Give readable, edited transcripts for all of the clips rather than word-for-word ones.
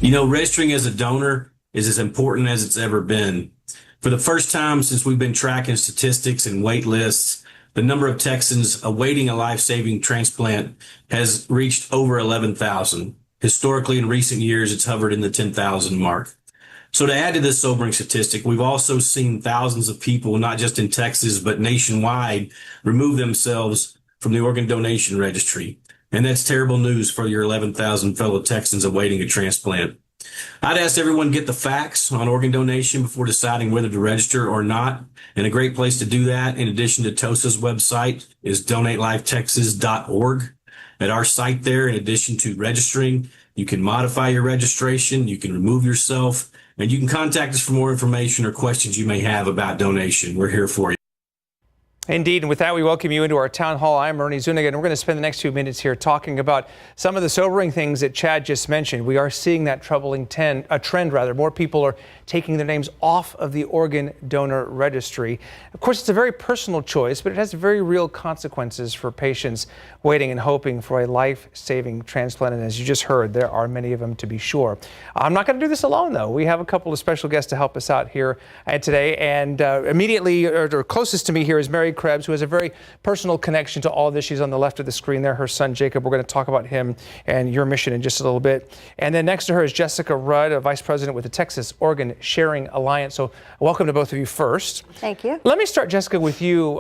Registering as a donor is as important as it's ever been. For the first time since we've been tracking statistics and wait lists, the number of Texans awaiting a life-saving transplant has reached over 11,000. Historically, in recent years, it's hovered in the 10,000 mark. So to add to this sobering statistic, we've also seen thousands of people, not just in Texas, but nationwide, remove themselves from the organ donation registry. And that's terrible news for your 11,000 fellow Texans awaiting a transplant. I'd ask everyone to get the facts on organ donation before deciding whether to register or not. And a great place to do that, in addition to TOSA's website, is donatelifetexas.org. At our site there, in addition to registering, you can modify your registration, you can remove yourself, and you can contact us for more information or questions you may have about donation. We're here for you. Indeed, and with that, we welcome you into our town hall. I'm Ernie Zuniga, and we're going to spend the next few minutes here talking about some of the sobering things that Chad just mentioned. We are seeing that troubling trend. More people are taking their names off of the organ donor registry. Of course, it's a very personal choice, but it has very real consequences for patients waiting and hoping for a life-saving transplant. And as you just heard, there are many of them, to be sure. I'm not going to do this alone, though. We have a couple of special guests to help us out here today. And immediately, or closest to me here, is Mary Krebs, who has a very personal connection to all of this. She's on the left of the screen there. Her son, Jacob. We're going to talk about him and your mission in just a little bit. And then next to her is Jessica Rudd, a vice president with the Texas Organ Sharing Alliance. So welcome to both of you first. Thank you. Let me start, Jessica, with you.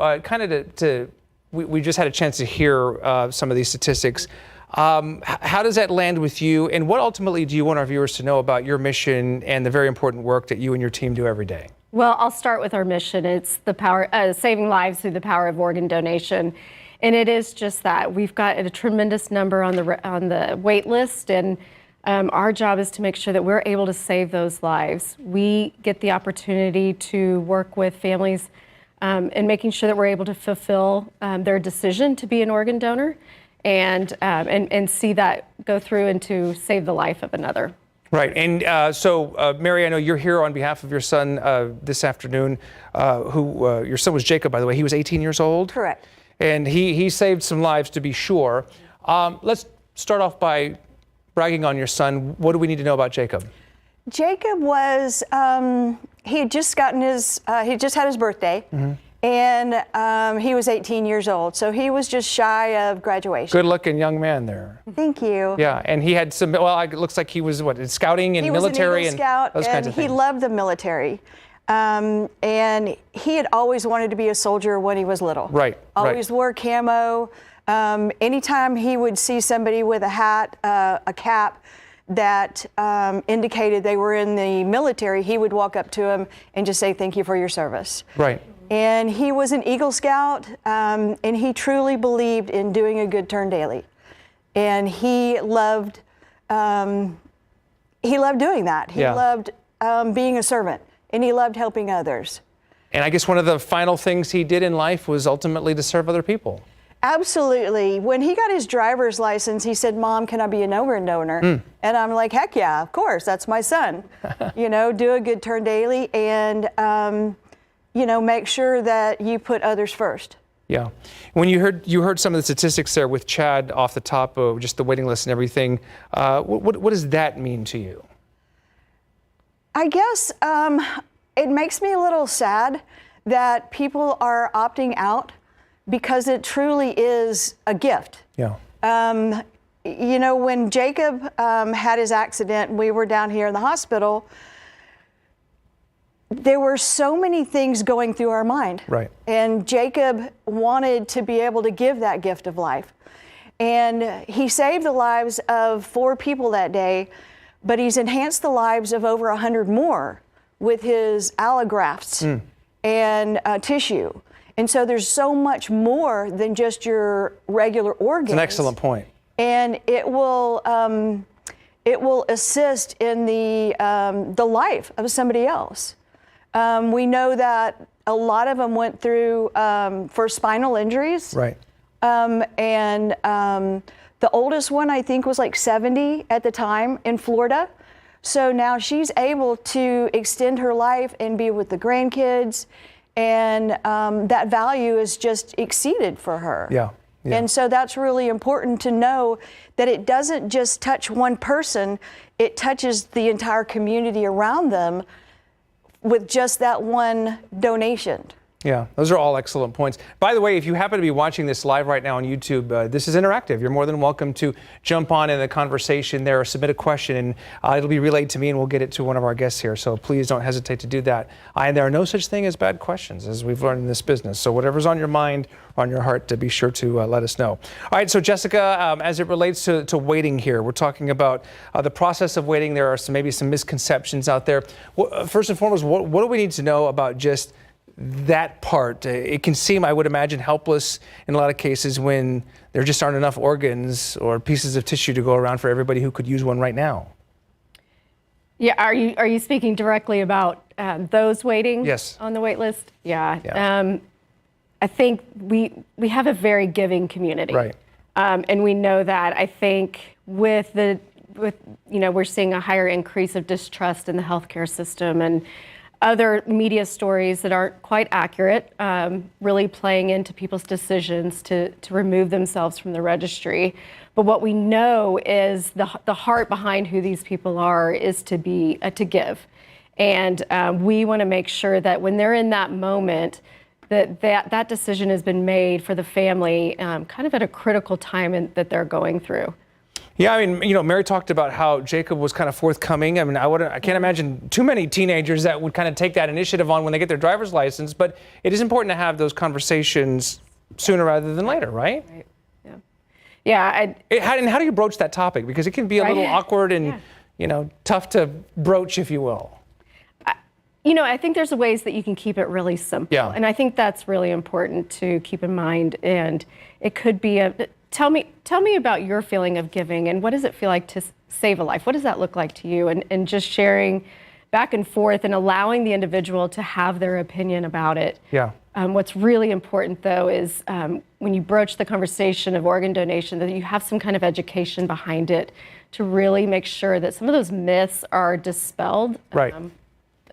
We just had a chance to hear some of these statistics. How does that land with you? And what ultimately do you want our viewers to know about your mission and the very important work that you and your team do every day? Well, I'll start with our mission. It's the power, saving lives through the power of organ donation. And it is just that. We've got a tremendous number on the wait list, and our job is to make sure that we're able to save those lives. We get the opportunity to work with families in making sure that we're able to fulfill their decision to be an organ donor and see that go through and to save the life of another. Right. And so, Mary, I know you're here on behalf of your son this afternoon, your son was Jacob, by the way. He was 18 years old. Correct. And he saved some lives, to be sure. Let's start off by bragging on your son. What do we need to know about Jacob? Jacob was, he had just had his birthday. Mm-hmm. And he was 18 years old, so he was just shy of graduation. Good-looking young man there. Thank you. Yeah, and he had some, well, it looks like he was, scouting and military? He was an Eagle Scout, those kinds of things. He loved the military. And he had always wanted to be a soldier when he was little. Right, always wore camo. Anytime he would see somebody with a hat, a cap, that indicated they were in the military, he would walk up to him and just say, "Thank you for your service." Right. And he was an Eagle Scout, and he truly believed in doing a good turn daily. And he loved doing that. He loved being a servant, and he loved helping others. And I guess one of the final things he did in life was ultimately to serve other people. Absolutely. When he got his driver's license, he said, "Mom, can I be an organ donor?" And I'm like, "Heck yeah, of course, that's my son." Do a good turn daily, and make sure that you put others first. Yeah. When you heard some of the statistics there with Chad off the top of just the waiting list and everything, what does that mean to you? I guess it makes me a little sad that people are opting out because it truly is a gift. Yeah. When Jacob had his accident and we were down here in the hospital, there were so many things going through our mind. Right. And Jacob wanted to be able to give that gift of life. And he saved the lives of 4 people that day, but he's enhanced the lives of over 100 more with his allografts and tissue. And so there's so much more than just your regular organs. It's an excellent point. And it will assist in the life of somebody else. We know that a lot of them went through for spinal injuries. Right. And the oldest one, I think, was like 70 at the time in Florida. So now she's able to extend her life and be with the grandkids. And that value is just exceeded for her. Yeah. And so that's really important to know that it doesn't just touch one person, it touches the entire community around them with just that one donation. Yeah, those are all excellent points. By the way, if you happen to be watching this live right now on YouTube, this is interactive. You're more than welcome to jump on in the conversation there or submit a question, and it'll be relayed to me and we'll get it to one of our guests here. So please don't hesitate to do that. And there are no such thing as bad questions, as we've learned in this business. So whatever's on your mind or on your heart, to be sure to let us know. All right, so Jessica, as it relates to waiting here, we're talking about the process of waiting. There are maybe some misconceptions out there. First and foremost, what do we need to know about just that part? It can seem, I would imagine, helpless in a lot of cases when there just aren't enough organs or pieces of tissue to go around for everybody who could use one right now. Yeah, are you speaking directly about those waiting Yes. on the wait list? Yeah. I think we have a very giving community. Right. And we know that. I think with we're seeing a higher increase of distrust in the healthcare system and other media stories that aren't quite accurate, really playing into people's decisions to remove themselves from the registry. But what we know is the heart behind who these people are is to give. And we want to make sure that when they're in that moment, that decision has been made for the family kind of at a critical time that they're going through. Yeah, I mean, Mary talked about how Jacob was kind of forthcoming. I mean, I can't imagine too many teenagers that would kind of take that initiative on when they get their driver's license, but it is important to have those conversations sooner rather than later, right? Right. Yeah. And how do you broach that topic? Because it can be a little awkward and, tough to broach, if you will. I think there's ways that you can keep it really simple. Yeah. And I think that's really important to keep in mind. And it could be tell me about your feeling of giving and what does it feel like to save a life? What does that look like to you? And just sharing back and forth and allowing the individual to have their opinion about it. Yeah. What's really important, though, is when you broach the conversation of organ donation, that you have some kind of education behind it to really make sure that some of those myths are dispelled. Right.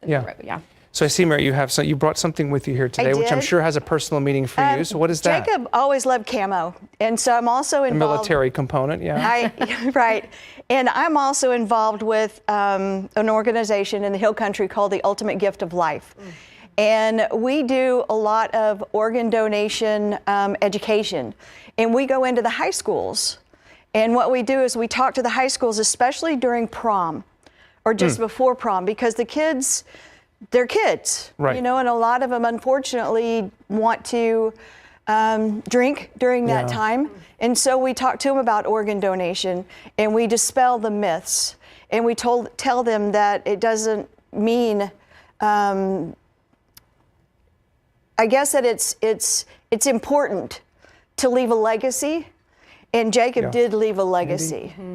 Yeah. So I see, Mary, you brought something with you here today, which I'm sure has a personal meaning for you. So what is that? Jacob always loved camo, and so I'm also involved. The military component, yeah. Right. And I'm also involved with an organization in the Hill Country called the Ultimate Gift of Life. And we do a lot of organ donation education. And we go into the high schools. And what we do is we talk to the high schools, especially during prom or just before prom, because the kids, they're kids, right. And a lot of them, unfortunately, want to drink during that time. And so we talk to them about organ donation, and we dispel the myths. And we tell them that it doesn't mean, I guess that it's important to leave a legacy, and Jacob did leave a legacy. Mm-hmm.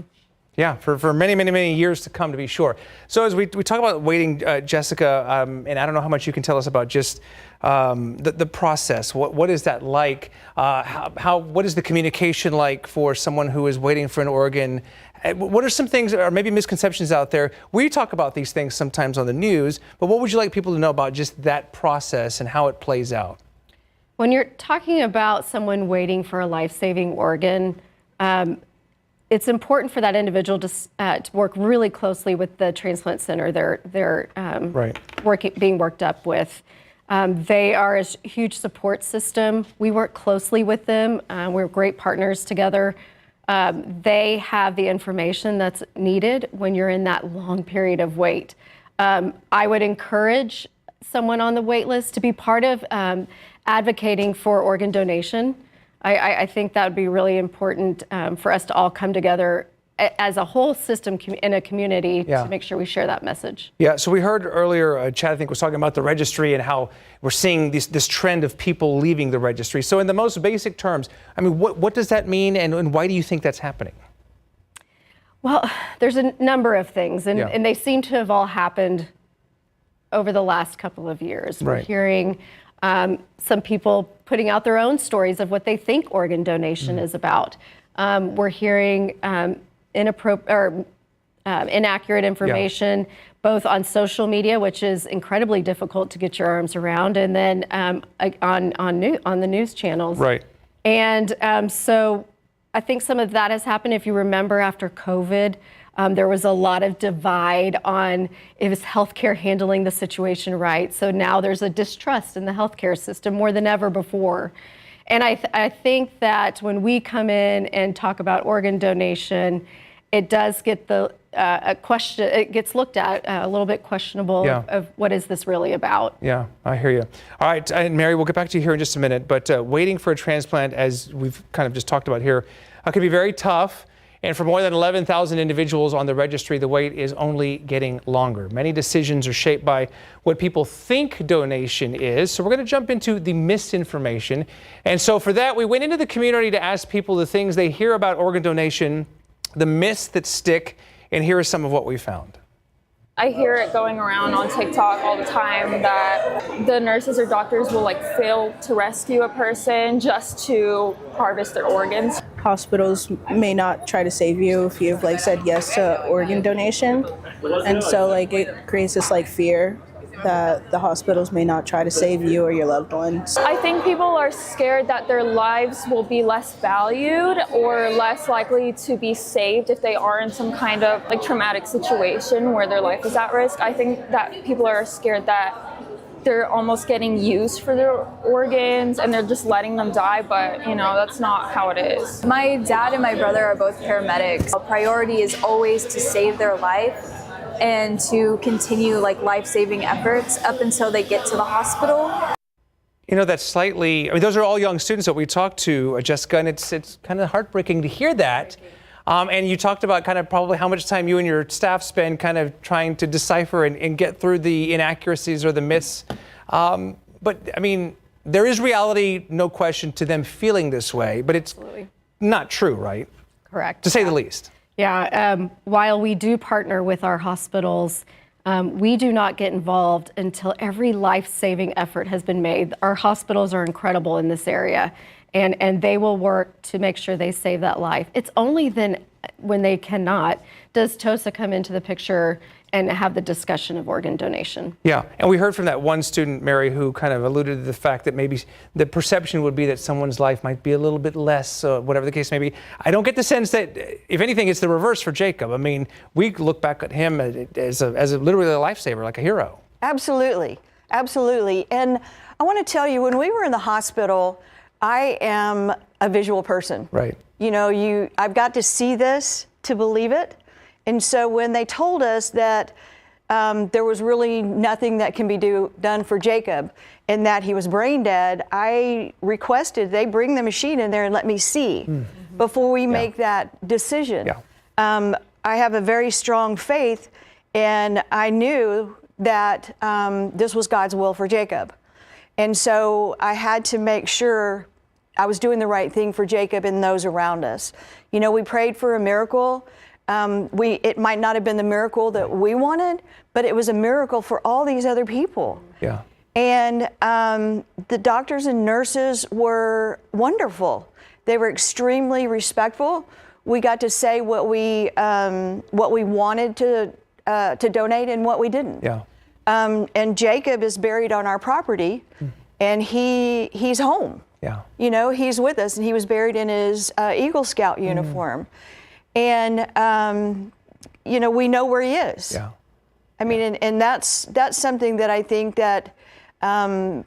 Yeah, for many, many, many years to come, to be sure. So as we talk about waiting, Jessica, and I don't know how much you can tell us about just the process. What is that like? What is the communication like for someone who is waiting for an organ? What are some things, or maybe misconceptions out there? We talk about these things sometimes on the news, but what would you like people to know about just that process and how it plays out? When you're talking about someone waiting for a life-saving organ, it's important for that individual to work really closely with the transplant center they're being worked up with. They are a huge support system. We work closely with them. We're great partners together. They have the information that's needed when you're in that long period of wait. I would encourage someone on the wait list to be part of advocating for organ donation. I think that would be really important for us to all come together as a whole system in a community to make sure we share that message. Yeah, so we heard earlier, Chad, I think, was talking about the registry and how we're seeing this trend of people leaving the registry. So in the most basic terms, I mean, what does that mean, and why do you think that's happening? Well, there's a number of things, and they seem to have all happened over the last couple of years. We're hearing some people putting out their own stories of what they think organ donation is about. We're hearing inaccurate information, both on social media, which is incredibly difficult to get your arms around, and then on the news channels. Right. And so I think some of that has happened. If you remember, after COVID, there was a lot of divide on is healthcare handling the situation right. So now there's a distrust in the healthcare system more than ever before. And I think that when we come in and talk about organ donation, it does get a question. It gets looked at a little bit questionable of what is this really about? Yeah, I hear you. All right, and Mary, we'll get back to you here in just a minute. But waiting for a transplant, as we've kind of just talked about here, can be very tough. And for more than 11,000 individuals on the registry, the wait is only getting longer. Many decisions are shaped by what people think donation is. So we're going to jump into the misinformation. And so for that, we went into the community to ask people the things they hear about organ donation, the myths that stick, and here is some of what we found. I hear it going around on TikTok all the time that the nurses or doctors will fail to rescue a person just to harvest their organs. Hospitals may not try to save you if you've said yes to organ donation, and so it creates this fear that the hospitals may not try to save you or your loved ones. I think people are scared that their lives will be less valued or less likely to be saved if they are in some kind of traumatic situation where their life is at risk. I think that people are scared that they're almost getting used for their organs and they're just letting them die, but that's not how it is. My dad and my brother are both paramedics. Our priority is always to save their life and to continue life-saving efforts up until they get to the hospital. That's slightly, those are all young students that we talked to, Jessica, and it's kind of heartbreaking to hear that. And you talked about kind of probably how much time you and your staff spend kind of trying to decipher and get through the inaccuracies or the myths. But there is reality, no question, to them feeling this way, but it's not true, right? Correct. To say the least. Yeah, while we do partner with our hospitals, we do not get involved until every life-saving effort has been made. Our hospitals are incredible in this area, and they will work to make sure they save that life. It's only then, when they cannot, does TOSA come into the picture and have the discussion of organ donation. Yeah, and we heard from that one student, Mary, who kind of alluded to the fact that maybe the perception would be that someone's life might be a little bit less, whatever the case may be. I don't get the sense that, if anything, it's the reverse for Jacob. We look back at him as literally a lifesaver, like a hero. Absolutely, absolutely. And I want to tell you, when we were in the hospital, I am a visual person. Right. I've got to see this to believe it. And so when they told us that there was really nothing that can be done for Jacob and that he was brain dead, I requested they bring the machine in there and let me see before we make that decision. Yeah. I have a very strong faith, and I knew that this was God's will for Jacob. And so I had to make sure I was doing the right thing for Jacob and those around us. We prayed for a miracle. It might not have been the miracle that we wanted, but it was a miracle for all these other people. Yeah. And the doctors and nurses were wonderful. They were extremely respectful. We got to say what we wanted to donate and what we didn't. Yeah. And Jacob is buried on our property, and he's home. Yeah. He's with us, and he was buried in his Eagle Scout uniform. And, we know where he is. Yeah. And that's something that I think that I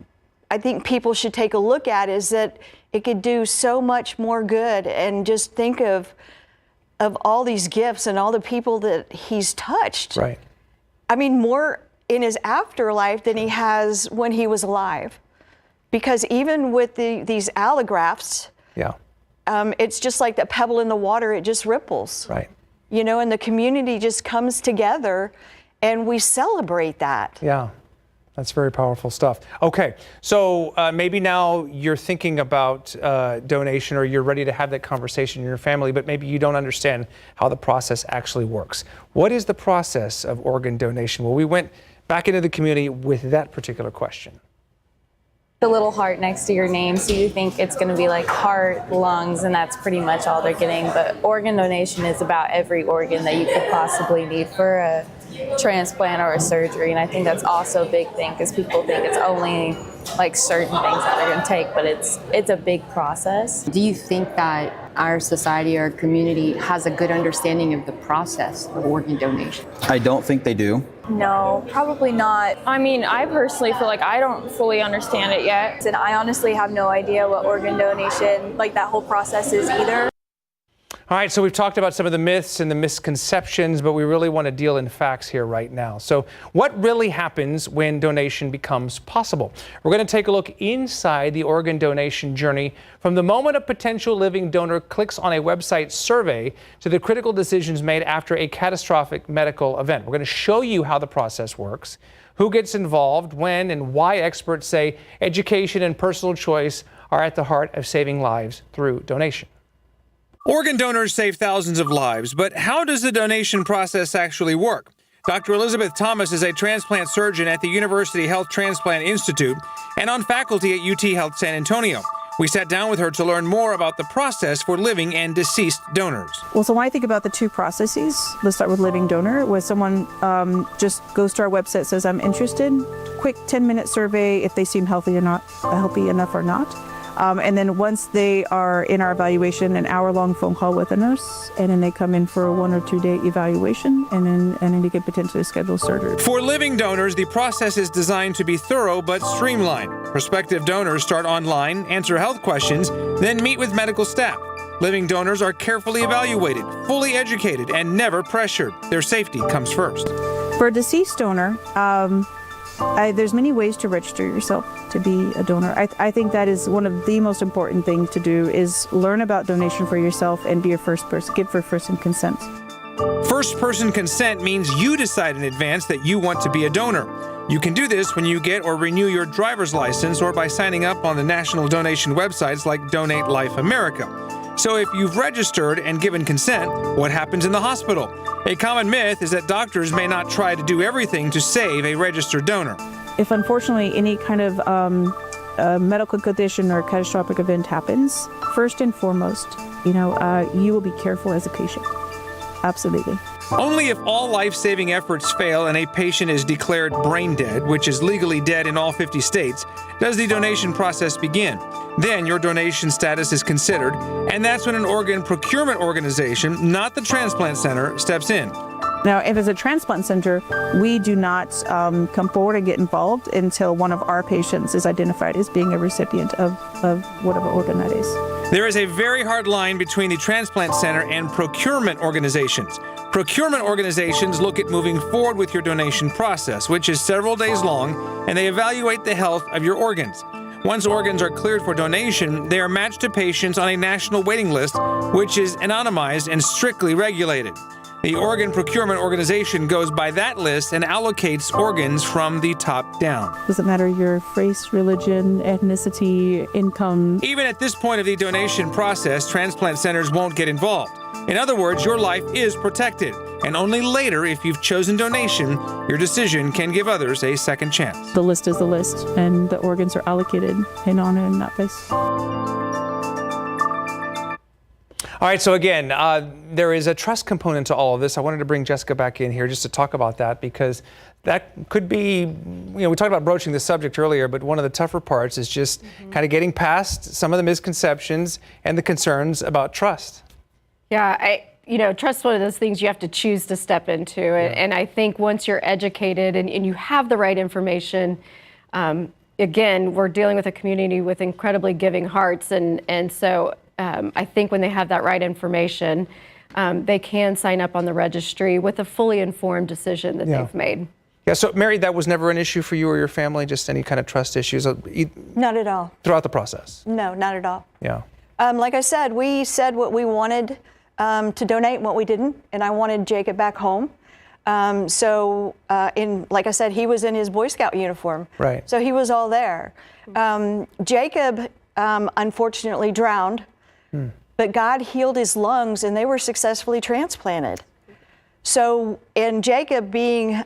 think people should take a look at, is that it could do so much more good. And just think of all these gifts and all the people that he's touched. Right. More in his afterlife than he has when he was alive. Because even with these allografts, yeah. It's just like the pebble in the water, it just ripples. Right. And the community just comes together and we celebrate that. Yeah, that's very powerful stuff. Okay, so maybe now you're thinking about donation, or you're ready to have that conversation in your family, but maybe you don't understand how the process actually works. What is the process of organ donation? Well, we went back into the community with that particular question. The little heart next to your name, so you think it's going to be heart, lungs, and that's pretty much all they're getting. But organ donation is about every organ that you could possibly need for a transplant or a surgery, and I think that's also a big thing, because people think it's only like certain things that they're going to take, but it's a big process. Do you think that our society, our community has a good understanding of the process of organ donation? I don't think they do. No, probably not. I mean, I personally feel like I don't fully understand it yet. And I honestly have no idea what organ donation, like that whole process is either. All right, so we've talked about some of the myths and the misconceptions, but we really want to deal in facts here right now. So what really happens when donation becomes possible? We're going to take a look inside the organ donation journey from the moment a potential living donor clicks on a website survey to the critical decisions made after a catastrophic medical event. We're going to show you how the process works, who gets involved, when, and why experts say education and personal choice are at the heart of saving lives through donation. Organ donors save thousands of lives, but how does the donation process actually work? Dr. Elizabeth Thomas is a transplant surgeon at the University Health Transplant Institute and on faculty at UT Health San Antonio. We sat down with her to learn more about the process for living and deceased donors. Well, so when I think about the two processes, let's start with living donor, where someone just goes to our website, says, I'm interested, quick 10-minute survey if they seem healthy enough or not. And then once they are in our evaluation, an hour-long phone call with a nurse, and then they come in for a 1 or 2 day evaluation, and then they can potentially schedule surgery. For living donors, the process is designed to be thorough but streamlined. Prospective donors start online, answer health questions, then meet with medical staff. Living donors are carefully evaluated, fully educated, and never pressured. Their safety comes first. For a deceased donor, there's many ways to register yourself to be a donor. I think that is one of the most important things to do, is learn about donation for yourself and be a first person, give for first-person consent. First-person consent means you decide in advance that you want to be a donor. You can do this when you get or renew your driver's license or by signing up on the national donation websites like Donate Life America. So if you've registered and given consent, what happens in the hospital? A common myth is that doctors may not try to do everything to save a registered donor. If unfortunately any kind of medical condition or catastrophic event happens, first and foremost, you will be careful as a patient. Absolutely. Only if all life-saving efforts fail and a patient is declared brain dead, which is legally dead in all 50 states, does the donation process begin. Then your donation status is considered, and that's when an organ procurement organization, not the transplant center, steps in. Now, if it's a transplant center, we do not come forward and get involved until one of our patients is identified as being a recipient of whatever organ that is. There is a very hard line between the transplant center and procurement organizations. Procurement organizations look at moving forward with your donation process, which is several days long, and they evaluate the health of your organs. Once organs are cleared for donation, they are matched to patients on a national waiting list, which is anonymized and strictly regulated. The organ procurement organization goes by that list and allocates organs from the top down. Doesn't matter your race, religion, ethnicity, income. Even at this point of the donation process, transplant centers won't get involved. In other words, your life is protected, and only later, if you've chosen donation, your decision can give others a second chance. The list is the list, and the organs are allocated and honored in that place. All right, so again, there is a trust component to all of this. I wanted to bring Jessica back in here just to talk about that, because that could be, we talked about broaching the subject earlier, but one of the tougher parts is just kind of getting past some of the misconceptions and the concerns about trust. Yeah, trust is one of those things you have to choose to step into. And I think once you're educated and you have the right information, again, we're dealing with a community with incredibly giving hearts. And so I think when they have that right information, they can sign up on the registry with a fully informed decision that they've made. Yeah, so Mary, that was never an issue for you or your family, just any kind of trust issues? Not at all. Throughout the process? No, not at all. Yeah. Like I said, we said what we wanted to donate and what we didn't, and I wanted Jacob back home. Like I said, he was in his Boy Scout uniform. Right. So he was all there. Jacob unfortunately drowned, but God healed his lungs and they were successfully transplanted. So, and Jacob being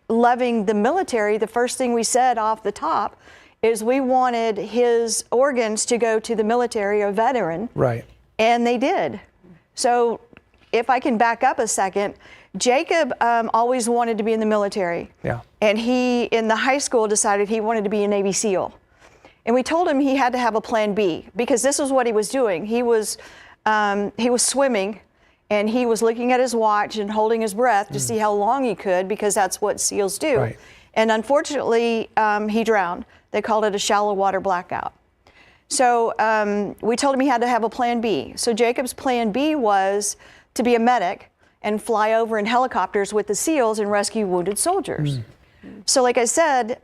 loving the military, the first thing we said off the top is we wanted his organs to go to the military or veteran. Right. And they did. So if I can back up a second, Jacob always wanted to be in the military. Yeah. And he, in the high school, decided he wanted to be a Navy SEAL. And we told him he had to have a plan B, because this was what he was doing. He was swimming, and he was looking at his watch and holding his breath to see how long he could, because that's what SEALs do. Right. And unfortunately, he drowned. They called it a shallow water blackout. So we told him he had to have a plan B. So Jacob's plan B was to be a medic and fly over in helicopters with the SEALs and rescue wounded soldiers. So like I said,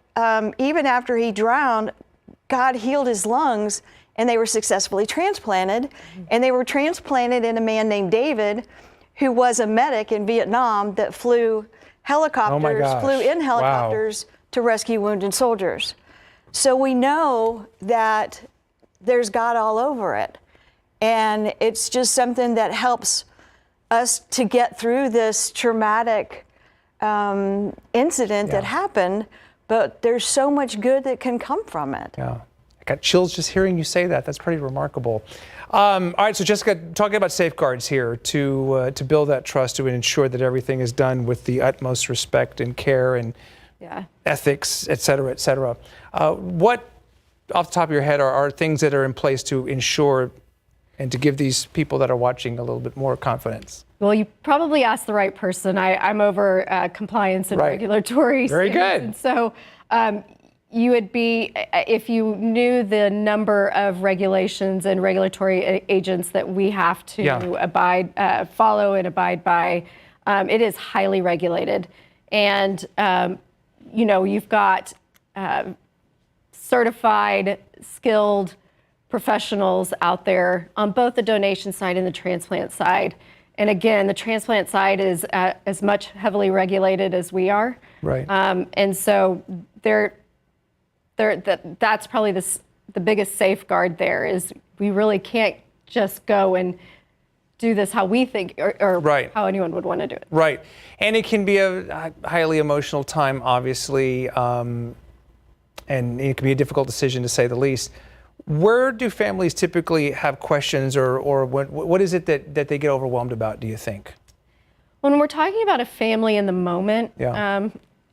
even after he drowned, God healed his lungs, and they were successfully transplanted. And they were transplanted in a man named David, who was a medic in Vietnam that flew helicopters, flew in helicopters to rescue wounded soldiers. So we know that there's God all over it. And it's just something that helps us to get through this traumatic incident that happened, but there's so much good that can come from it. Yeah. I got chills just hearing you say that. That's pretty remarkable. All right, so Jessica, talking about safeguards here to build that trust, to ensure that everything is done with the utmost respect and care and ethics, et cetera, et cetera. What, off the top of your head, are things that are in place to ensure and to give these people that are watching a little bit more confidence? Well, you probably asked the right person. I'm over compliance and regulatory. Very good. And so you would be, if you knew the number of regulations and regulatory agents that we have to follow and abide by, it is highly regulated. And, you know, you've got certified, skilled professionals out there on both the donation side and the transplant side. And again, the transplant side is as much heavily regulated as we are. Right. And so that's probably the biggest safeguard there, is we really can't just go and do this how we think or how anyone would want to do it. Right. And it can be a highly emotional time, obviously, and it can be a difficult decision, to say the least. Where do families typically have questions, or what is it that they get overwhelmed about, do you think? When we're talking about a family in the moment,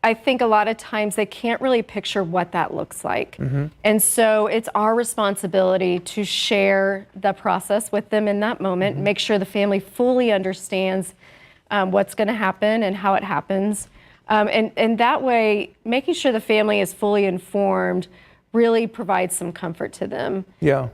I think a lot of times they can't really picture what that looks like. And so it's our responsibility to share the process with them in that moment, make sure the family fully understands what's going to happen and how it happens. And that way, making sure the family is fully informed really provides some comfort to them. Yeah.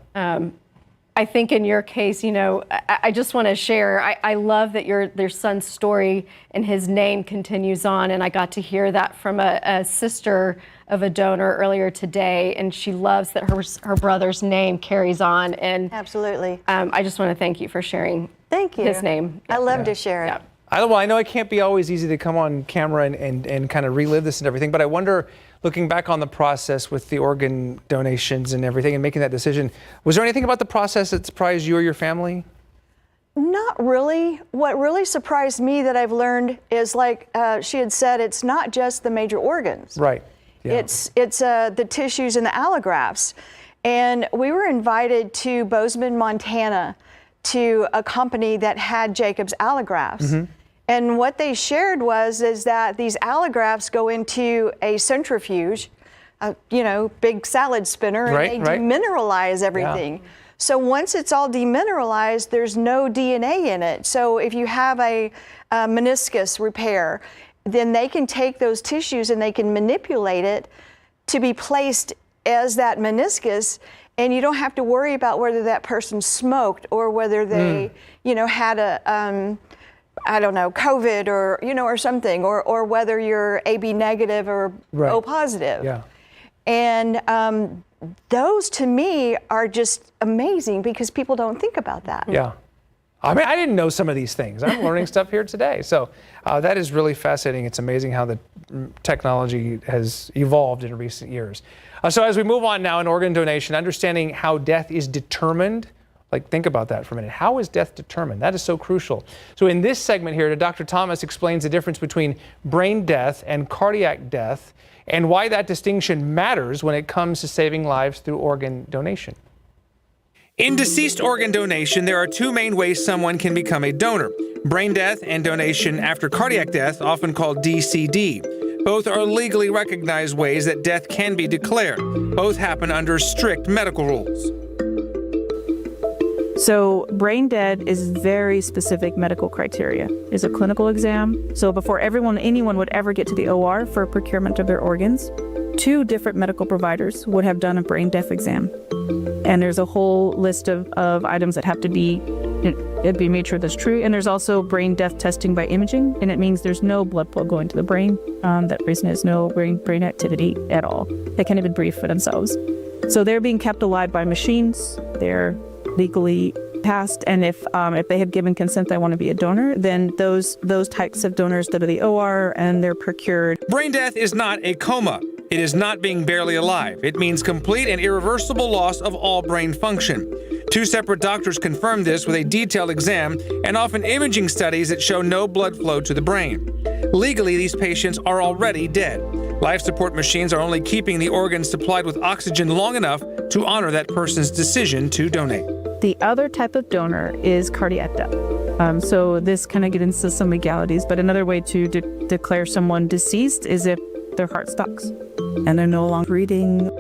I think in your case, you know, I just want to share, I love that your son's story and his name continues on, and I got to hear that from a sister of a donor earlier today, and she loves that her brother's name carries on. And absolutely. I just want to thank you for sharing his name. I love to share it. I know it can't be always easy to come on camera and kind of relive this and everything, but I wonder, looking back on the process with the organ donations and everything and making that decision, was there anything about the process that surprised you or your family? Not really. What really surprised me that I've learned is, like she had said, it's not just the major organs. Right. Yeah. It's the tissues and the allografts. And we were invited to Bozeman, Montana, to a company that had Jacob's allografts. And what they shared is that these allografts go into a centrifuge, big salad spinner, and they demineralize everything. So once it's all demineralized, there's no DNA in it. So if you have a meniscus repair, then they can take those tissues and they can manipulate it to be placed as that meniscus, and you don't have to worry about whether that person smoked or whether they, had a COVID or something, or whether you're AB negative or O positive. Yeah. And those to me are just amazing, because people don't think about that. Yeah. I mean, I didn't know some of these things. I'm learning stuff here today. So that is really fascinating. It's amazing how the technology has evolved in recent years. So as we move on now in organ donation, understanding how death is determined. Like, think about that for a minute. How is death determined? That is so crucial. So in this segment here, Dr. Thomas explains the difference between brain death and cardiac death, and why that distinction matters when it comes to saving lives through organ donation. In deceased organ donation, there are two main ways someone can become a donor: brain death and donation after cardiac death, often called DCD. Both are legally recognized ways that death can be declared. Both happen under strict medical rules. So brain dead is very specific medical criteria. It's a clinical exam. So before anyone would ever get to the OR for procurement of their organs, 2 different medical providers would have done a brain death exam. And there's a whole list of items that have to be made sure that's true. And there's also brain death testing by imaging, and it means there's no blood flow going to the brain. That person has no brain activity at all. They can't even breathe for themselves. So they're being kept alive by machines. They're legally passed, and if they have given consent they want to be a donor, then those types of donors go to the OR and they're procured. Brain death is not a coma. It is not being barely alive. It means complete and irreversible loss of all brain function. 2 separate doctors confirm this with a detailed exam and often imaging studies that show no blood flow to the brain. Legally, these patients are already dead. Life support machines are only keeping the organs supplied with oxygen long enough to honor that person's decision to donate. The other type of donor is cardiac death. So this kind of gets into some legalities, but another way to declare someone deceased is if their heart stops and they're no longer breathing.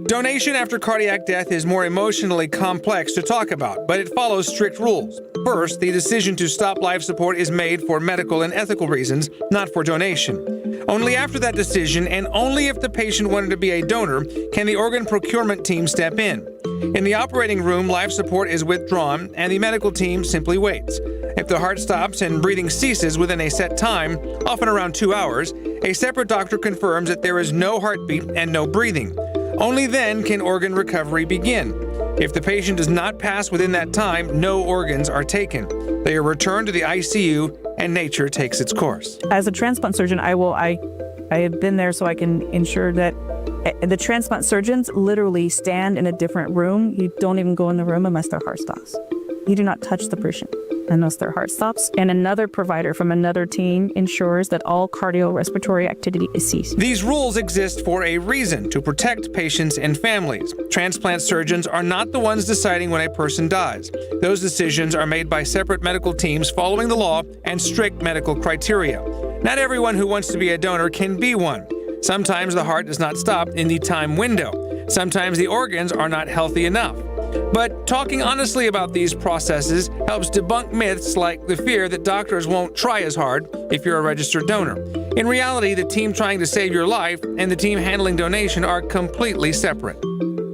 Donation after cardiac death is more emotionally complex to talk about, but it follows strict rules. First, the decision to stop life support is made for medical and ethical reasons, not for donation. Only after that decision, and only if the patient wanted to be a donor, can the organ procurement team step in. In the operating room, life support is withdrawn, and the medical team simply waits. If the heart stops and breathing ceases within a set time, often around 2 hours, a separate doctor confirms that there is no heartbeat and no breathing. Only then can organ recovery begin. If the patient does not pass within that time, no organs are taken. They are returned to the ICU and nature takes its course. As a transplant surgeon, I have been there so I can ensure that the transplant surgeons literally stand in a different room. You don't even go in the room unless their heart stops. You do not touch the patient unless their heart stops. And another provider from another team ensures that all cardiorespiratory activity is ceased. These rules exist for a reason, to protect patients and families. Transplant surgeons are not the ones deciding when a person dies. Those decisions are made by separate medical teams following the law and strict medical criteria. Not everyone who wants to be a donor can be one. Sometimes the heart does not stop in the time window. Sometimes the organs are not healthy enough. But talking honestly about these processes helps debunk myths like the fear that doctors won't try as hard if you're a registered donor. In reality, the team trying to save your life and the team handling donation are completely separate.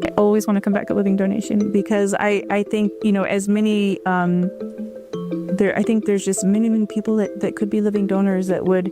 I always want to come back to living donation because I think, as many, I think there's just many people that could be living donors that would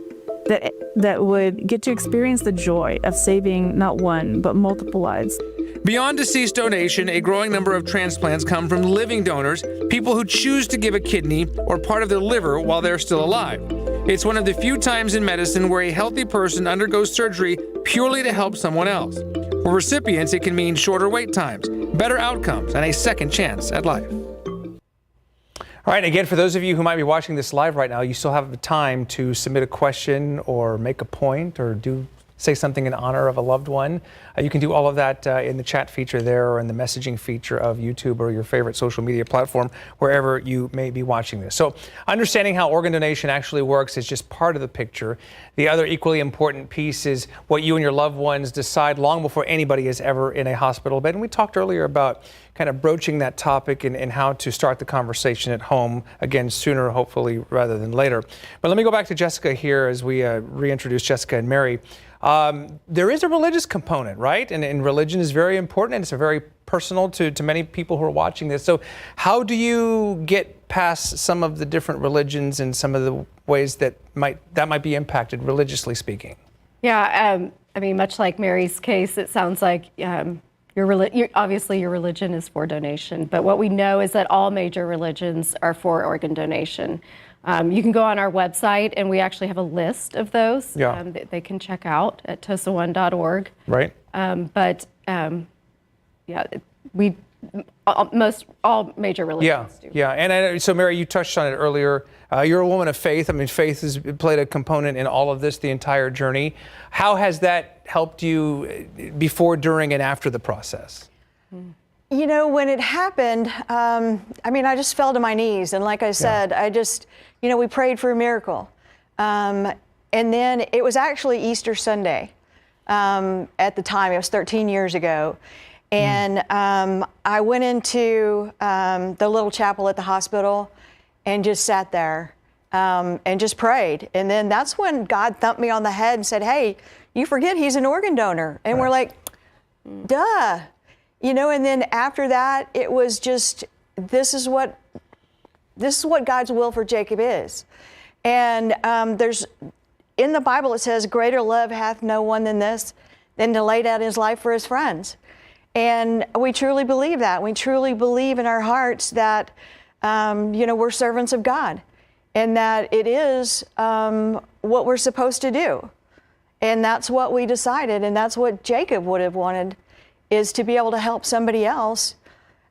get to experience the joy of saving not one, but multiple lives. Beyond deceased donation, a growing number of transplants come from living donors, people who choose to give a kidney or part of their liver while they're still alive. It's one of the few times in medicine where a healthy person undergoes surgery purely to help someone else. For recipients, it can mean shorter wait times, better outcomes, and a second chance at life. All right, again, for those of you who might be watching this live right now, you still have time to submit a question or make a point or say something in honor of a loved one. You can do all of that in the chat feature there or in the messaging feature of YouTube or your favorite social media platform, wherever you may be watching this. So understanding how organ donation actually works is just part of the picture. The other equally important piece is what you and your loved ones decide long before anybody is ever in a hospital bed. And we talked earlier about kind of broaching that topic and how to start the conversation at home, again, sooner, hopefully, rather than later. But let me go back to Jessica here as we reintroduce Jessica and Mary. There is a religious component, right? And religion is very important, and it's very personal to many people who are watching this. So how do you get past some of the different religions and some of the ways that might be impacted, religiously speaking? Yeah, I mean, much like Mary's case, it sounds like obviously your religion is for donation, but what we know is that all major religions are for organ donation. You can go on our website, and we actually have a list of those that they can check out at tosa1.org. Right. All major religions do. Yeah, and so Mary, you touched on it earlier. You're a woman of faith. I mean, faith has played a component in all of this, the entire journey. How has that helped you before, during, and after the process? you know, when it happened, I mean, I just fell to my knees. And like I said, I just, you know, we prayed for a miracle. And then it was actually Easter Sunday at the time. It was 13 years ago. And I went into the little chapel at the hospital and just sat there and just prayed. And then that's when God thumped me on the head and said, hey, you forget he's an organ donor. And we're like, duh. You know, and then after that, it was just, this is what God's will for Jacob is. And there's, in the Bible, it says, greater love hath no one than this, than to lay down his life for his friends. And we truly believe that. We truly believe in our hearts that, you know, we're servants of God and that it is what we're supposed to do. And that's what we decided. And that's what Jacob would have wanted, is to be able to help somebody else.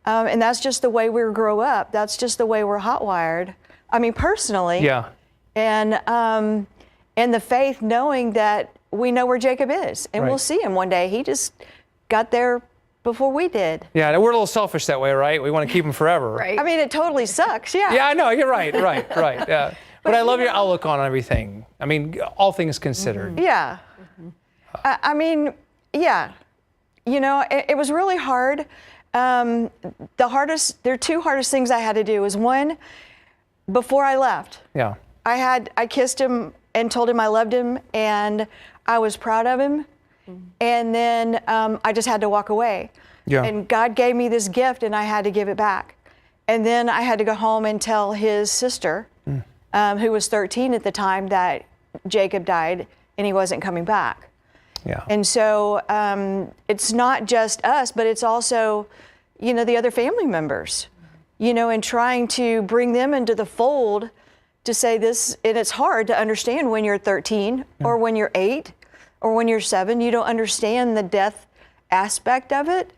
And that's just the way we grow up. That's just the way we're hot-wired. I mean, personally. Yeah. And the faith knowing that we know where Jacob is and we'll see him one day. He just got there before we did. Yeah, we're a little selfish that way, right? We want to keep him forever. Right. I mean, it totally sucks, yeah. Yeah, I know, you're right. Yeah. But I love your outlook on everything. I mean, all things considered. Yeah. I mean, yeah. You know, it was really hard. There are two hardest things I had to do. Was one, before I left. Yeah. I kissed him and told him I loved him and I was proud of him. And then I just had to walk away. Yeah. And God gave me this gift and I had to give it back. And then I had to go home and tell his sister, who was 13 at the time, that Jacob died and he wasn't coming back. Yeah. And so it's not just us, but it's also, you know, the other family members, you know, and trying to bring them into the fold to say this. And it's hard to understand when you're 13 or when you're 8 or when you're 7. You don't understand the death aspect of it.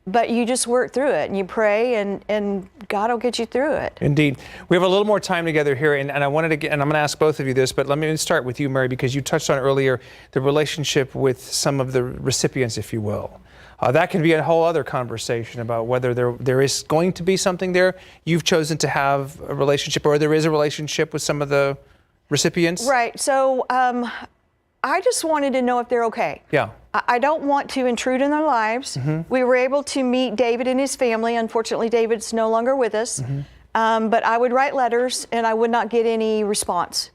But you just work through it and you pray and God will get you through it. Indeed. We have a little more time together here and I wanted to get, and I'm going to ask both of you this, but let me start with you, Mary, because you touched on earlier the relationship with some of the recipients, if you will. That can be a whole other conversation about whether there is going to be something there. You've chosen to have a relationship, or there is a relationship with some of the recipients? Right. So I just wanted to know if they're okay. Yeah. I don't want to intrude in their lives. We were able to meet David and his family. Unfortunately, David's no longer with us. But I would write letters and I would not get any response.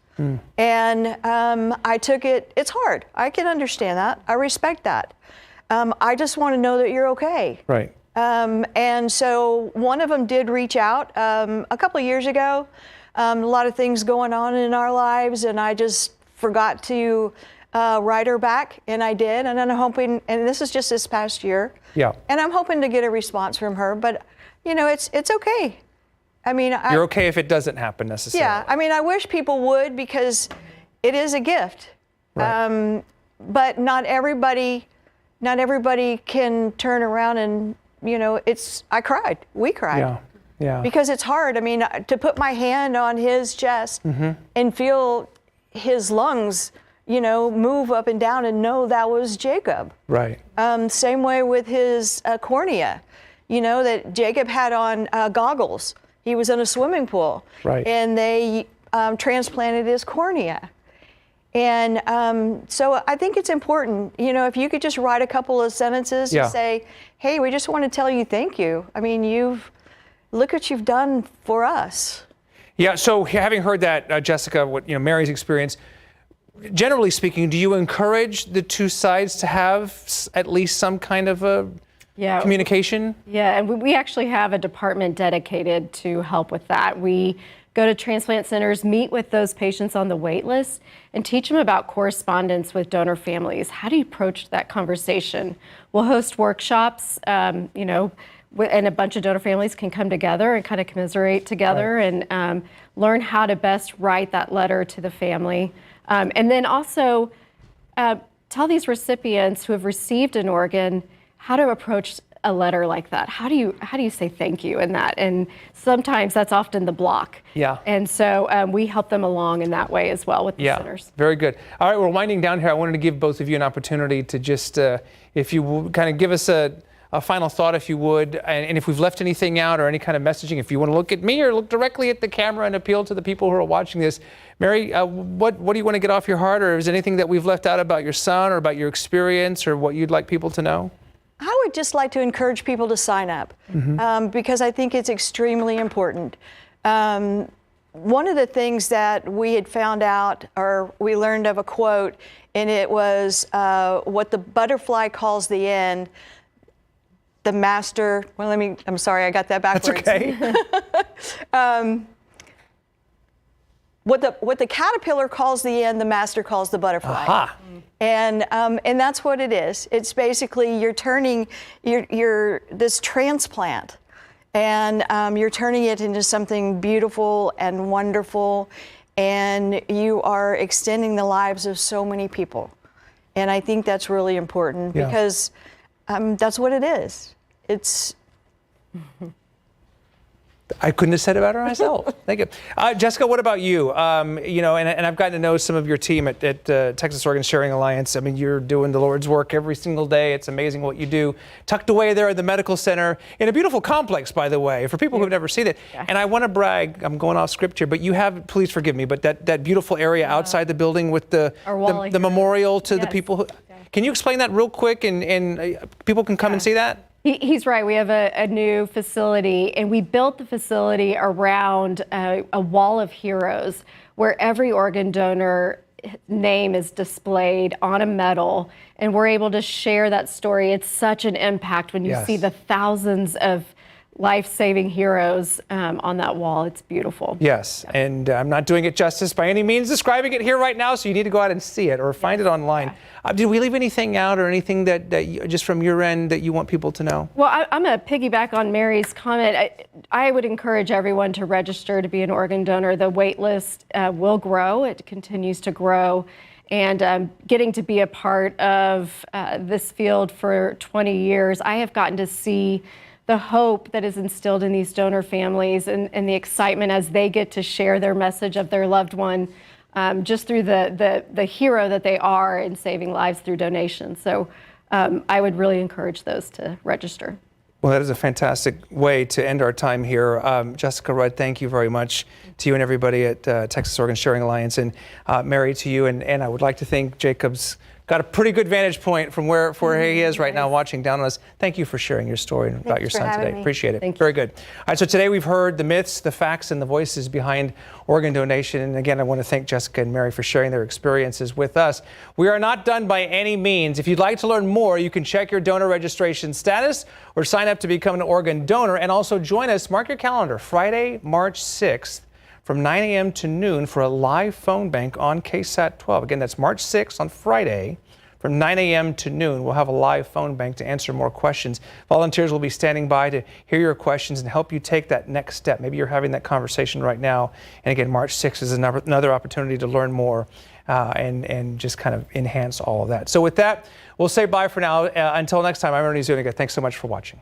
And I took it, it's hard. I can understand that. I respect that. I just want to know that you're okay. Right. And so one of them did reach out a couple of years ago. A lot of things going on in our lives, and I just forgot to write her back, and I did. And then I'm hoping, and this is just this past year. Yeah. And I'm hoping to get a response from her, but you know, it's okay. I mean, you're okay if it doesn't happen necessarily. Yeah. I mean, I wish people would, because it is a gift. Right. But not everybody can turn around and, you know, I cried. We cried. Yeah. Yeah. Because it's hard. I mean, to put my hand on his chest and feel his lungs, you know, move up and down and know that was Jacob. Right. Same way with his cornea, you know, that Jacob had on goggles. He was in a swimming pool. Right. And they transplanted his cornea. And so I think it's important, you know, if you could just write a couple of sentences and say, hey, we just want to tell you thank you. I mean, look what you've done for us. Yeah, so having heard that, Jessica, what, you know, Mary's experience, generally speaking, do you encourage the two sides to have at least some kind of a communication? Yeah, and we actually have a department dedicated to help with that. We go to transplant centers, meet with those patients on the wait list, and teach them about correspondence with donor families. How do you approach that conversation? We'll host workshops, you know, and a bunch of donor families can come together and kind of commiserate together and learn how to best write that letter to the family. And then also tell these recipients who have received an organ how to approach a letter like that. How do you say thank you in that? And sometimes that's often the block. Yeah. And so we help them along in that way as well with the centers. Very good. All right, we're winding down here. I wanted to give both of you an opportunity to just, if you will, kind of give us a a final thought, if you would, and if we've left anything out or any kind of messaging, if you want to look at me or look directly at the camera and appeal to the people who are watching this. Mary, what do you want to get off your heart, or is there anything that we've left out about your son or about your experience or what you'd like people to know? I would just like to encourage people to sign up because I think it's extremely important. One of the things that we had found out, or we learned of a quote, and it was what the butterfly calls the end, the master, well, I'm sorry, I got that backwards. That's okay. What the caterpillar calls the end, the master calls the butterfly. Aha. And that's what it is. It's basically you're turning this transplant, and you're turning it into something beautiful and wonderful, and you are extending the lives of so many people. And I think that's really important because that's what it is. It's. I couldn't have said it better myself. Thank you. Jessica, what about you? You know, and I've gotten to know some of your team at Texas-Oregon Sharing Alliance. I mean, you're doing the Lord's work every single day. It's amazing what you do. Tucked away there at the medical center in a beautiful complex, by the way, for people who've never seen it. Yeah. And I want to brag, I'm going off script here, but you have, please forgive me, but that beautiful area outside the building with the memorial to the people. Can you explain that real quick and people can come and see that? He's right. We have a new facility, and we built the facility around a wall of heroes where every organ donor name is displayed on a medal, and we're able to share that story. It's such an impact when you see the thousands of life-saving heroes on that wall. It's beautiful. Yes, and I'm not doing it justice by any means describing it here right now, so you need to go out and see it or find it online. Did we leave anything out or anything that you, just from your end that you want people to know? Well, I'm going to piggyback on Mary's comment. I would encourage everyone to register to be an organ donor. The wait list will grow. It continues to grow. And getting to be a part of this field for 20 years, I have gotten to see the hope that is instilled in these donor families and the excitement as they get to share their message of their loved one just through the hero that they are in saving lives through donation. So I would really encourage those to register. Well, that is a fantastic way to end our time here. Jessica Rudd, thank you very much to you and everybody at Texas-Oregon Sharing Alliance, and Mary, to you. And I would like to think Jacob's got a pretty good vantage point from where he is right now watching down on us. Thank you for sharing your story about your son today. Appreciate it. Very good. All right, so today we've heard the myths, the facts, and the voices behind organ donation. And again, I want to thank Jessica and Mary for sharing their experiences with us. We are not done by any means. If you'd like to learn more, you can check your donor registration status or sign up to become an organ donor, and also join us, mark your calendar, Friday, March 6th, from 9 a.m. to noon for a live phone bank on KSAT 12. Again, that's March 6th on Friday from 9 a.m. to noon. We'll have a live phone bank to answer more questions. Volunteers will be standing by to hear your questions and help you take that next step. Maybe you're having that conversation right now. And again, March 6th is another opportunity to learn more and just kind of enhance all of that. So with that, we'll say bye for now. Until next time, I'm Ernie Zuniga. Thanks so much for watching.